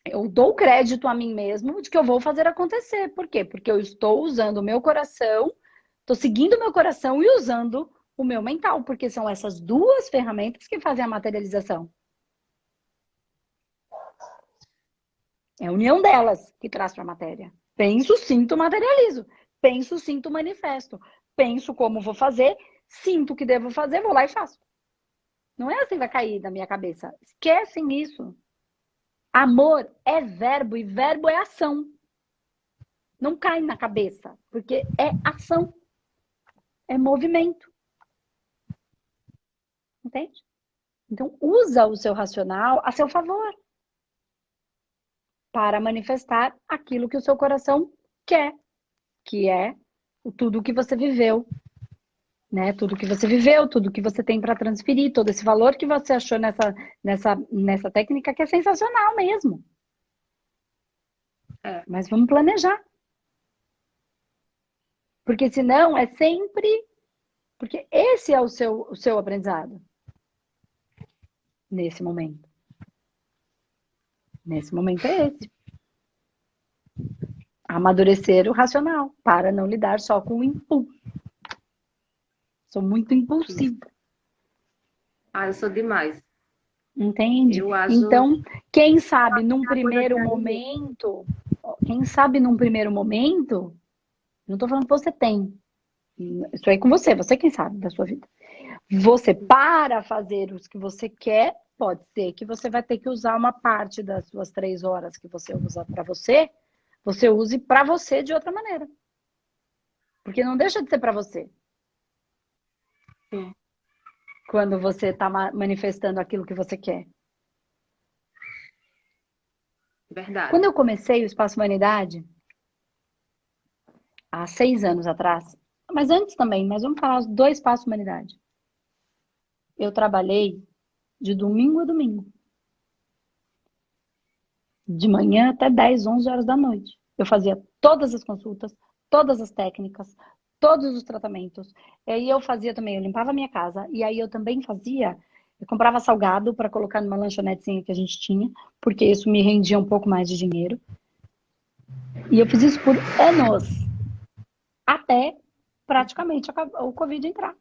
Eu dou crédito a mim mesmo de que eu vou fazer acontecer. Por quê? Porque eu estou usando o meu coração, estou seguindo o meu coração e usando o meu mental, porque são essas duas ferramentas que fazem a materialização. É a união delas que traz para a matéria. Penso, sinto, materializo. Penso, sinto, manifesto. Penso como vou fazer, sinto o que devo fazer, vou lá e faço. Não é assim que vai cair da minha cabeça. Esquecem isso. Amor é verbo e verbo é ação. Não cai na cabeça, porque é ação. É movimento. Entende? Então, usa o seu racional a seu favor para manifestar aquilo que o seu coração quer, que é tudo que você viveu, né? Tudo que você viveu, tudo que você tem para transferir, todo esse valor que você achou nessa técnica que é sensacional mesmo. Mas vamos planejar. Porque senão é sempre... Porque esse é o seu aprendizado. Nesse momento. Nesse momento é esse. Amadurecer o racional, para não lidar só com o impulso. Sou muito impulsiva. Eu sou demais. Entende? Então, quem sabe num primeiro momento, não estou falando que você tem. Isso aí é com você quem sabe da sua vida. Você, para fazer os que você quer, pode ser que você vai ter que usar uma parte das suas 3 horas que você usa para você use para você de outra maneira. Porque não deixa de ser para você. Sim. Quando você está manifestando aquilo que você quer. Verdade. Quando eu comecei o Espaço Humanidade, há 6 anos atrás, mas antes também, mas vamos falar do Espaço Humanidade. Eu trabalhei de domingo a domingo. De manhã até 10, 11 horas da noite. Eu fazia todas as consultas, todas as técnicas, todos os tratamentos. E aí eu fazia também, eu limpava a minha casa. E aí eu também fazia, eu comprava salgado para colocar numa lanchonetezinha que a gente tinha, porque isso me rendia um pouco mais de dinheiro. E eu fiz isso por anos. Até praticamente o Covid entrar.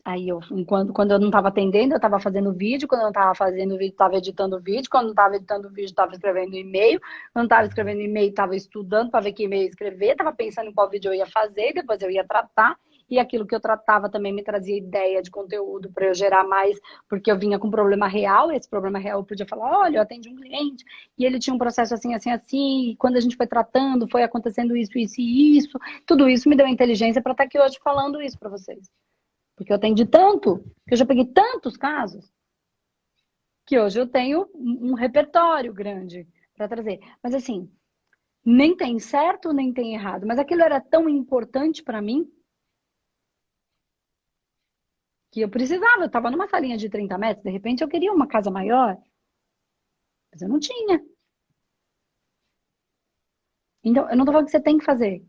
Aí quando eu não estava atendendo, eu estava fazendo vídeo, quando eu não estava fazendo vídeo, estava editando vídeo, quando eu não estava editando vídeo, estava escrevendo e-mail, quando eu não estava escrevendo e-mail, estava estudando para ver que e-mail escrever, estava pensando em qual vídeo eu ia fazer, depois eu ia tratar, e aquilo que eu tratava também me trazia ideia de conteúdo para eu gerar mais, porque eu vinha com um problema real, e esse problema real eu podia falar, olha, eu atendi um cliente, e ele tinha um processo assim, assim, assim, e quando a gente foi tratando, foi acontecendo isso, isso e isso, tudo isso me deu inteligência para estar aqui hoje falando isso para vocês. Porque eu atendi tanto, que eu já peguei tantos casos, que hoje eu tenho um repertório grande para trazer. Mas assim, nem tem certo, nem tem errado. Mas aquilo era tão importante para mim, que eu precisava. Eu estava numa salinha de 30 metros, de repente eu queria uma casa maior, mas eu não tinha. Então, eu não estou falando que você tem que fazer.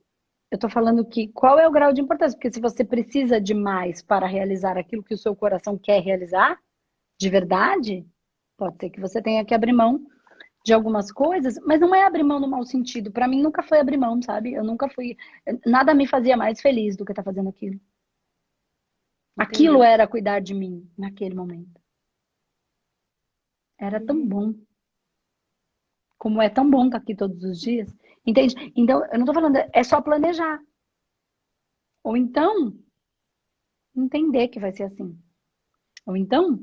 Eu estou falando que qual é o grau de importância. Porque se você precisa de mais para realizar aquilo que o seu coração quer realizar, de verdade, pode ser que você tenha que abrir mão de algumas coisas, mas não é abrir mão no mau sentido. Para mim nunca foi abrir mão, sabe? Eu nunca fui. Nada me fazia mais feliz do que estar fazendo aquilo. Aquilo era cuidar de mim naquele momento. Era tão bom. Como é tão bom estar aqui todos os dias. Entende? Então, eu não tô falando, é só planejar. Ou então, entender que vai ser assim. Ou então,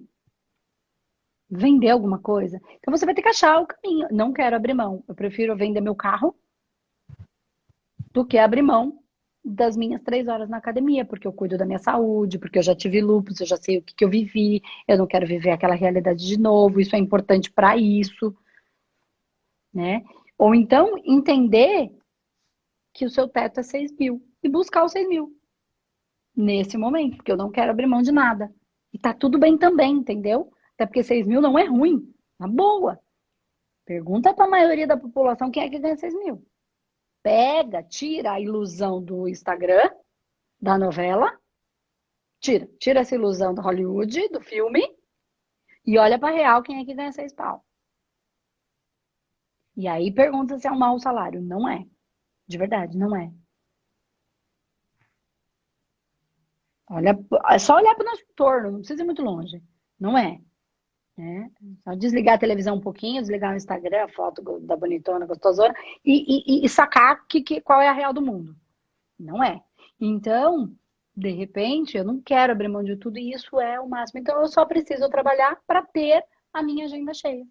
vender alguma coisa. Então, você vai ter que achar o caminho. Não quero abrir mão. Eu prefiro vender meu carro do que abrir mão das minhas 3 horas na academia, porque eu cuido da minha saúde, porque eu já tive lúpus, eu já sei o que eu vivi, eu não quero viver aquela realidade de novo, isso é importante para isso, né? Ou então, entender que o seu teto é 6 mil e buscar os 6 mil nesse momento, porque eu não quero abrir mão de nada. E tá tudo bem também, entendeu? Até porque 6 mil não é ruim, tá boa. Pergunta para a maioria da população quem é que ganha 6 mil. Pega, tira a ilusão do Instagram, da novela, tira essa ilusão do Hollywood, do filme, e olha para real quem é que ganha 6 pau. E aí pergunta se é um mau salário. Não é. De verdade, não é. Olha, é só olhar para o nosso entorno, não precisa ir muito longe. Não é. Né? Só desligar a televisão um pouquinho, desligar o Instagram, a foto da bonitona, gostosona, e sacar qual é a real do mundo. Não é. Então, de repente, eu não quero abrir mão de tudo e isso é o máximo. Então, eu só preciso trabalhar para ter a minha agenda cheia.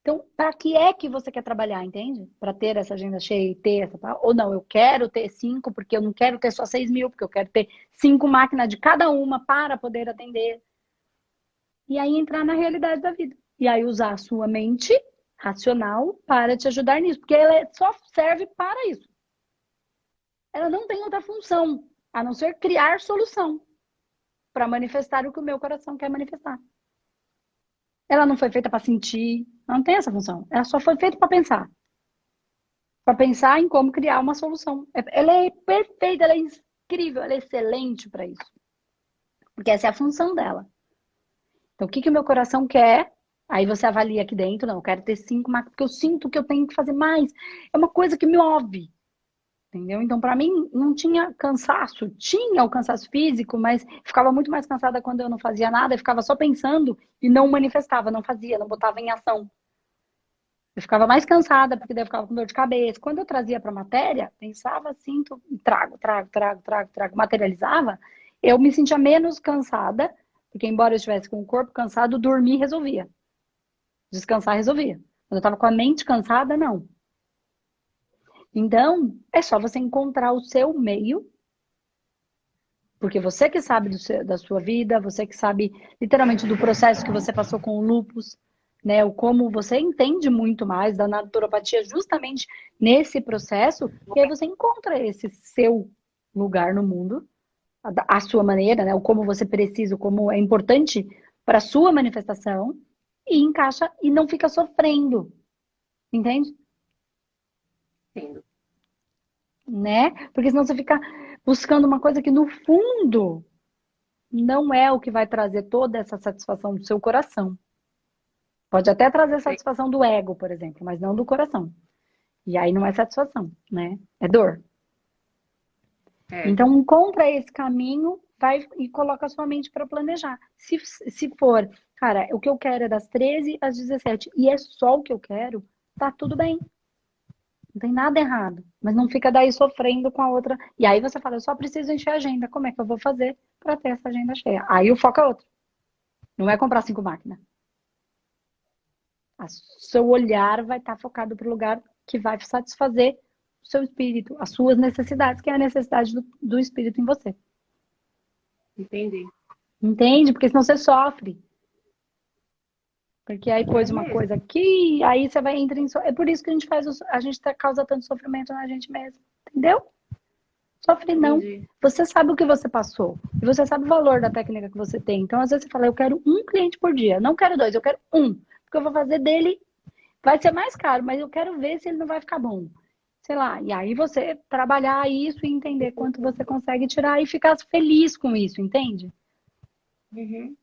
Então, para que é que você quer trabalhar, entende? Para ter essa agenda cheia e ter essa... Ou não, eu quero ter 5, porque eu não quero ter só 6 mil, porque eu quero ter 5 máquinas de cada uma para poder atender. E aí entrar na realidade da vida. E aí usar a sua mente racional para te ajudar nisso. Porque ela só serve para isso. Ela não tem outra função, a não ser criar solução para manifestar o que o meu coração quer manifestar. Ela não foi feita para sentir, não tem essa função. Ela só foi feita para pensar. Para pensar em como criar uma solução. Ela é perfeita, ela é incrível, ela é excelente para isso. Porque essa é a função dela. Então, o que o meu coração quer? Aí você avalia aqui dentro, não, eu quero ter 5 máquinas, porque eu sinto que eu tenho que fazer mais. É uma coisa que me move. Entendeu? Então, para mim, não tinha cansaço. Tinha o cansaço físico, mas ficava muito mais cansada quando eu não fazia nada. Eu ficava só pensando e não manifestava, não fazia, não botava em ação. Eu ficava mais cansada, porque daí eu ficava com dor de cabeça. Quando eu trazia para a matéria, pensava, sinto, trago, materializava, eu me sentia menos cansada, porque embora eu estivesse com o corpo cansado, dormir resolvia. Descansar resolvia. Quando eu estava com a mente cansada, não. Então, é só você encontrar o seu meio, porque você que sabe da sua vida, você que sabe literalmente do processo que você passou com o lúpus, né? O como você entende muito mais da naturopatia justamente nesse processo, e aí você encontra esse seu lugar no mundo, a sua maneira, né? O como você precisa, o como é importante para a sua manifestação, e encaixa e não fica sofrendo. Entende? Entendo. Né? Porque senão você fica buscando uma coisa que no fundo não é o que vai trazer toda essa satisfação do seu coração. Pode até trazer satisfação do ego, por exemplo, mas não do coração. E aí não é satisfação, né? É dor. Então encontra esse caminho, vai e coloca a sua mente para planejar. Se for, cara, o que eu quero é das 13 às 17 e é só o que eu quero, tá tudo bem. Não tem nada errado. Mas não fica daí sofrendo com a outra. E aí você fala, eu só preciso encher a agenda. Como é que eu vou fazer para ter essa agenda cheia? Aí o foco é outro. Não é comprar 5 máquinas. O seu olhar vai estar focado para o lugar que vai satisfazer o seu espírito, as suas necessidades, que é a necessidade do espírito em você. Entendi. Entende? Porque senão você sofre. Porque aí pôs É uma mesmo. coisa aqui, aí você vai entrar em... É por isso que a gente causa tanto sofrimento na gente mesmo. Entendeu? Sofre não. Entendi. Você sabe o que você passou. E você sabe o valor da técnica que você tem. Então, às vezes você fala, eu quero um cliente por dia. Não quero 2, eu quero um. Porque eu vou fazer dele... Vai ser mais caro, mas eu quero ver se ele não vai ficar bom. Sei lá. E aí você trabalhar isso e entender quanto você consegue tirar e ficar feliz com isso, entende? Uhum.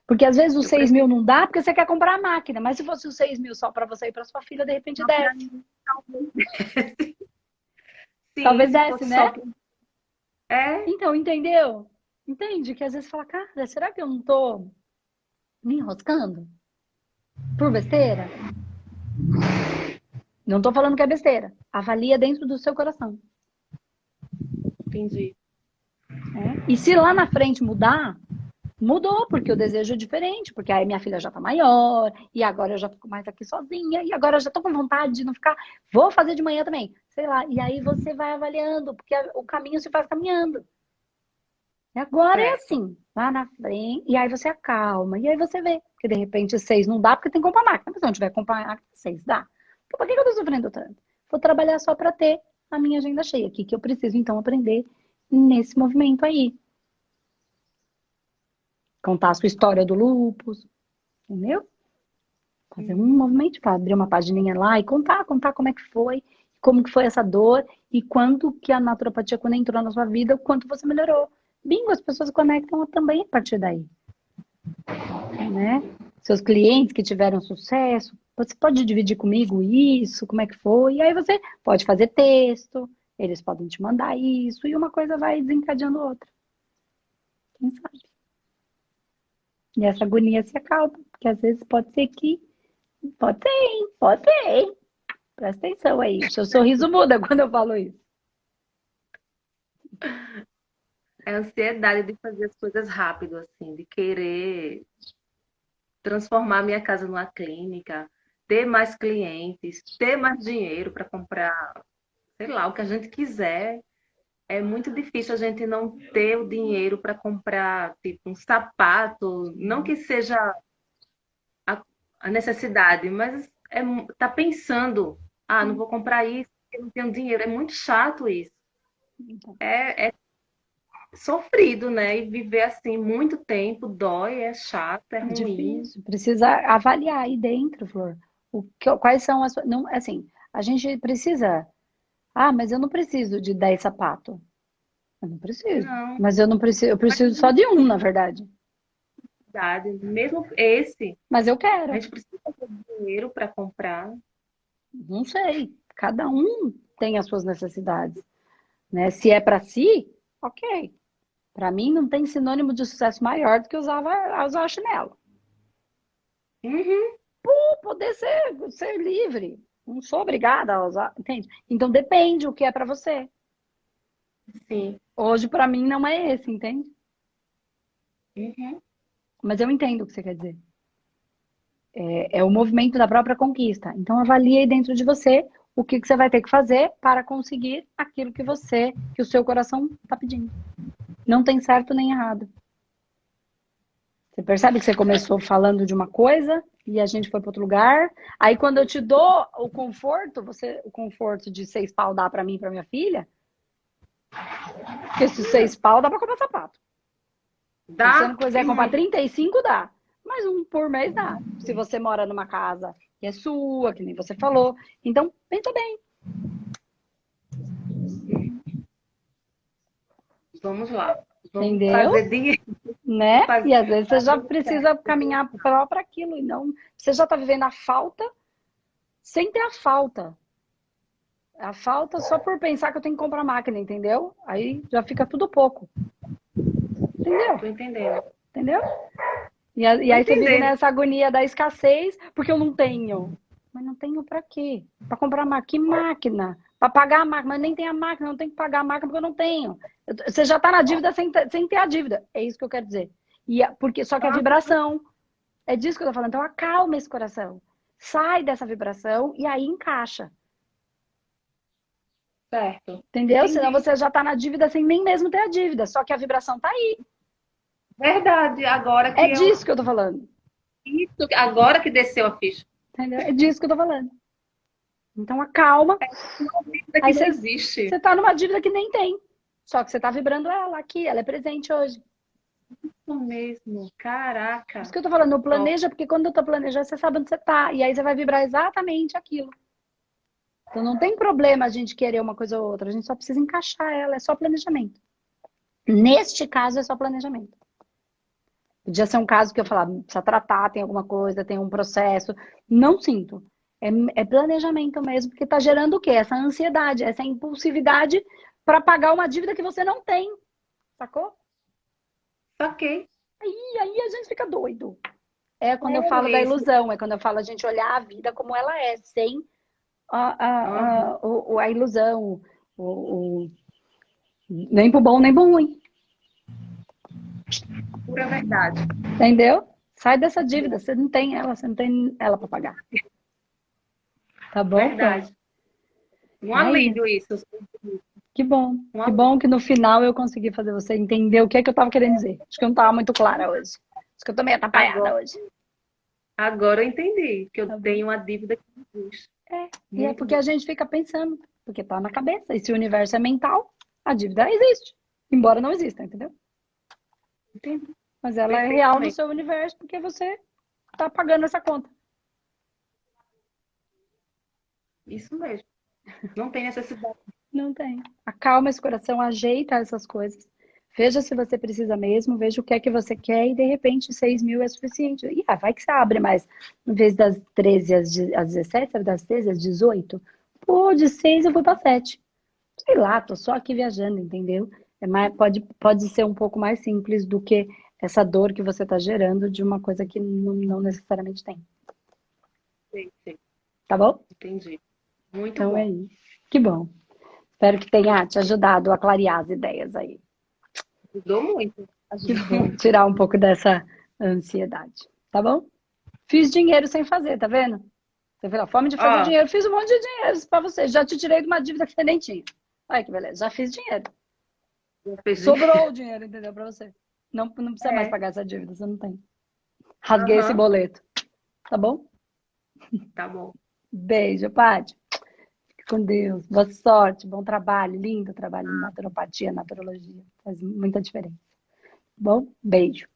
Porque às vezes os Eu 6 preciso mil não dá porque você quer comprar a máquina. Mas se fosse os 6 mil só para você e para sua filha, de repente só para desce. mim. Sim, Talvez se desce, fosse né? só É, Então, entendeu? Entende? Que às vezes fala, cara, será que eu não tô me enroscando? Por besteira? Não tô falando que é besteira. Avalia dentro do seu coração. entendi. Né? E se lá na frente mudar, mudou, porque o desejo é diferente, porque aí minha filha já tá maior, e agora eu já fico mais aqui sozinha, e agora eu já tô com vontade de não ficar, vou fazer de manhã também, sei lá, e aí você vai avaliando, porque o caminho se faz caminhando. E agora é Certo. assim, lá na frente, e aí você acalma, e aí você vê, que de repente 6 não dá, porque tem que comprar máquina, mas se não tiver que comprar máquina, 6 dá. Então por que eu tô sofrendo tanto? Vou trabalhar só para ter a minha agenda cheia aqui, que eu preciso então aprender nesse movimento aí. Contar a sua história do lúpus, entendeu? Fazer um Uhum. movimento para abrir uma pagininha lá e contar como que foi essa dor e quanto que a naturopatia, quando entrou na sua vida, o quanto você melhorou. Bingo, as pessoas conectam também a partir daí, né? Seus clientes que tiveram sucesso, você pode dividir comigo isso, como é que foi, e aí você pode fazer texto, eles podem te mandar isso, e uma coisa vai desencadeando outra. Quem sabe? E essa agonia se acalma, porque às vezes pode ser que pode ser, hein? Pode ser, hein? Presta atenção aí. O seu sorriso muda quando eu falo isso. É a ansiedade de fazer as coisas rápido, assim, de querer transformar minha casa numa clínica, ter mais clientes, ter mais dinheiro para comprar, sei lá, o que a gente quiser. É muito difícil a gente não ter o dinheiro para comprar, tipo, um sapato, não que seja a, a necessidade, mas tá pensando, ah, não vou comprar isso porque não tenho dinheiro. É muito chato isso. É sofrido, né? E viver assim muito tempo dói, é chato, é É ruim. difícil. Precisa avaliar aí dentro, Flor. Quais são as. Não, assim, a gente precisa. Ah, mas eu não preciso de 10 sapatos. Eu não preciso. Não, Mas eu não preciso. Eu mas preciso só de um, na verdade. verdade, mesmo esse, Mas eu a quero. gente precisa ter dinheiro para comprar. Não sei. Cada um tem as suas necessidades, né? Se é para si, ok. Para mim, não tem sinônimo de sucesso maior do que usar chinelo. Uhum, Poder ser livre. Não sou obrigada a usar, entende? Então depende o que é para você. sim. Hoje para mim não é esse, entende? Uhum. Mas eu entendo o que você quer dizer. É o movimento da própria conquista. Então avalie aí dentro de você o que você vai ter que fazer para conseguir aquilo que o seu coração está pedindo. Não tem certo nem errado. Você percebe que você começou falando de uma coisa e a gente foi para outro lugar. Aí quando eu te dou o conforto, o conforto de 6 pau dá para mim e para minha filha, porque se 6 pau dá para comprar sapato. Se você não Dá? quiser comprar 35 dá. Mas um por mês dá. Se você mora numa casa que é sua, que nem você falou. Então, pensa bem. Vamos lá. Vamos Entendeu? fazer dinheiro. Né? Fazer, E às vezes você já fazer precisa caminhar para aquilo. E não. Você já está vivendo a falta sem ter a falta. A falta só por pensar que eu tenho que comprar máquina, entendeu? Aí já fica tudo pouco. Entendeu? Tô entendendo. Entendeu? E aí você vive nessa agonia da escassez, porque eu não tenho. Mas não tenho pra quê? Pra comprar máquina? Que máquina? Pra pagar a máquina? Mas nem tem a máquina, não tem que pagar a máquina porque eu não tenho. Você já tá na dívida sem ter a dívida. É isso que eu quero dizer. Só que a vibração, é disso que eu tô falando. Então acalma esse coração. Sai dessa vibração e aí encaixa. Certo. Entendeu? Entendi. Senão você já tá na dívida sem nem mesmo ter a dívida. Só que a vibração tá aí. Verdade, agora que É disso que eu tô falando. Isso, agora que desceu a ficha. Entendeu? É disso que eu tô falando. Então acalma. Uma dívida que Aí não existe. você tá numa dívida que nem tem. Só que você tá vibrando ela aqui, ela é presente hoje. Isso mesmo, caraca. Por isso que eu tô falando, não planeja, porque quando eu tô planejando, você sabe onde você tá. E aí você vai vibrar exatamente aquilo. Então não tem problema a gente querer uma coisa ou outra, a gente só precisa encaixar ela, é só planejamento. Neste caso é só planejamento. Podia ser um caso que eu falava, precisa tratar, tem alguma coisa, tem um processo. Não sinto. É planejamento mesmo, porque tá gerando o quê? Essa ansiedade, essa impulsividade para pagar uma dívida que você não tem. Sacou? Saquei. Aí a gente fica doido. É quando eu falo da ilusão, é quando eu falo a gente olhar a vida como ela é, sem a ilusão, nem pro bom, nem pro ruim. Pura verdade. Entendeu? Sai dessa dívida, você não tem ela para pagar. Tá bom? Verdade. Um alívio isso. Que bom. Que bom que no final eu consegui fazer você entender o que é que eu tava querendo dizer. Acho que eu não tava muito clara hoje. Acho que eu tô meio atrapalhada hoje. Agora eu entendi que eu tenho uma dívida que não existe. E é porque a gente fica pensando, porque tá na cabeça. E se o universo é mental, a dívida existe. Embora não exista, entendeu? Entendi. Mas ela é real no seu universo porque você tá pagando essa conta. Isso mesmo. Não tem necessidade. Não tem. Acalma esse coração, ajeita essas coisas. Veja se você precisa mesmo, veja o que é que você quer e de repente 6 mil é suficiente. E vai que você abre mais. Em vez das 13 às 17, sabe, das 13 às 18? Pô, de 6 eu vou para 7. Sei lá, tô só aqui viajando, entendeu? Pode ser um pouco mais simples do que essa dor que você tá gerando de uma coisa que não necessariamente tem. Sim. Tá bom? Entendi. Muito então bom. É isso. Que bom. Espero que tenha te ajudado a clarear as ideias aí. Ajudou muito. Que bom. Tirar um pouco dessa ansiedade. Tá bom? Fiz dinheiro sem fazer, tá vendo? Você viu a fome de fazer dinheiro. Fiz um monte de dinheiro pra você. Já te tirei de uma dívida que você nem tinha. Olha que beleza. Já fiz dinheiro. Sobrou o dinheiro, entendeu? Pra você. Não precisa mais pagar essa dívida, você não tem. Rasguei esse boleto. Tá bom? Tá bom. Beijo, Paty. Fique com Deus. Boa sorte, bom trabalho. Lindo trabalho em naturopatia, naturologia. Faz muita diferença. Bom? Beijo.